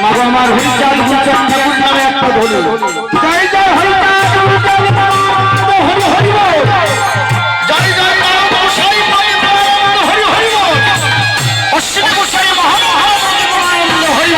মাগো আমার হরিচাঁদ ঠাকুর নামে একটা ধরে জয় জয় হরিচাঁদ হরি হরি জয় জয় মহাশয় হরি হরি অশ্বিনী মশাই হরি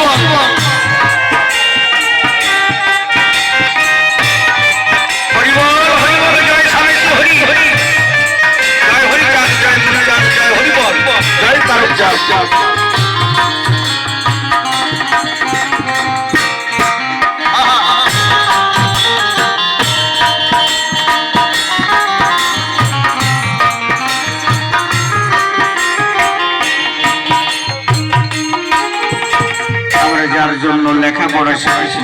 যার জন্য লেখাপড়া শিখেছি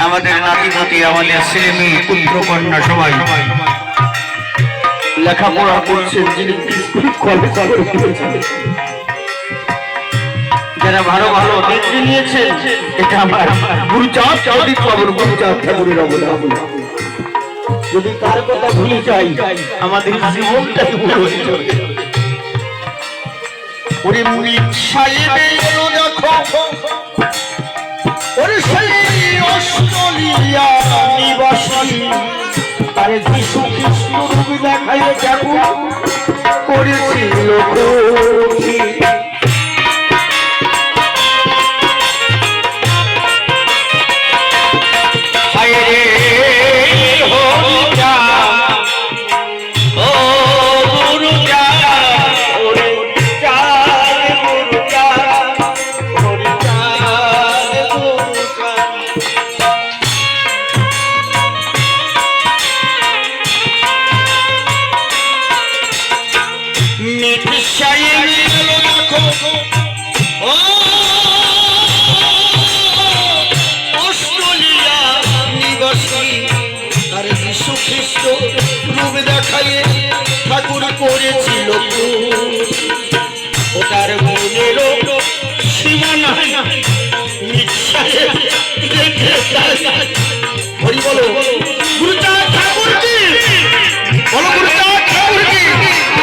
আমাদের নাতিপতি আমাদের ছেলে মেয়ে পুত্র কন্যা সবাই লেখাপড়া করছেন যিনি যারা ভালো ভালো ডিগ্রি নিয়েছেন এটা আমার গুরুচাঁদ ঠাকুরের অবদান। যদি তার কথা ভুলে যাই আমাদের জীবনটাই ভুল হয়ে যাবে। ওরে মুরিদ সাহেব এলো দেখো ওরে সেই অস্ট্রেলিয়া নিবাসী তারে যিশু খ্রিস্ট রূপ দেখাইলে ঠাকুর করেছিল খুশি। ঠাকুর করেছিল ওটার মনেরও সীমানা হরি বলো গুরুচাঁদ ঠাকুর কি বলো গুরুচাঁদ ঠাকুর কি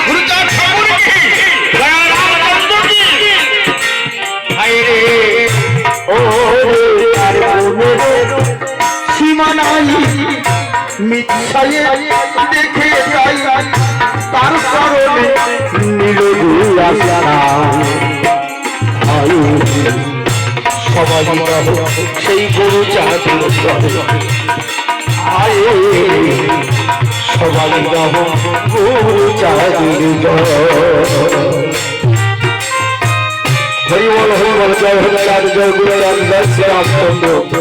গুরুচাঁদ ঠাকুর কি ভাইরে ও তার মনেরও সীমানাই মিথ্যায় দেখে যাই তার কারণে সবাই সেই গরু চাঁদের আয়ে সবাই গরু চাঁদের হরি বল জয় হরিচাঁদ জয় গুরুচাঁদ জয় শ্রীরামচন্দ্র।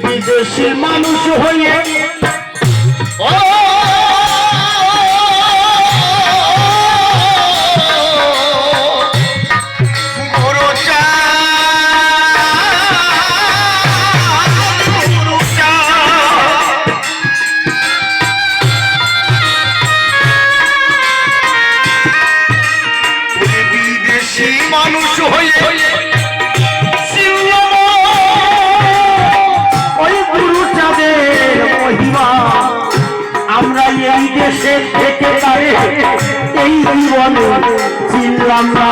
বিদেশি মানুষ হয়ে বিদেশি মানুষ হয়ে আমরা এই দেশে থেকে তারে এই জীবনে চিনলাম না।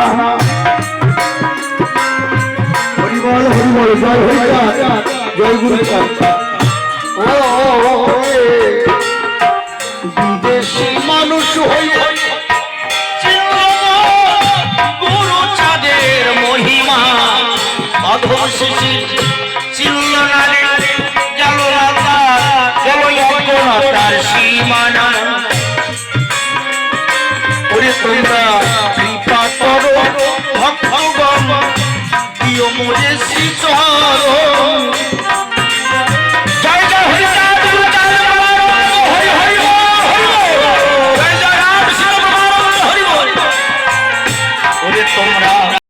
হরিবল হরিবল জয় হরিচাঁদ জয় গুরুচাঁদ। বিদেশি মানুষ হয়ে গুরুচাঁদের মহিমা অধম শিশির চিনল না গেল তার সীমানা। ওরে তোমরা কৃপা করো ভক্তগণ দিও মোরে শ্রীচরণ। জয় জয় হরিচাঁদ গুরুচাঁদ হরি হরি হরি জয় ওরে তোমরা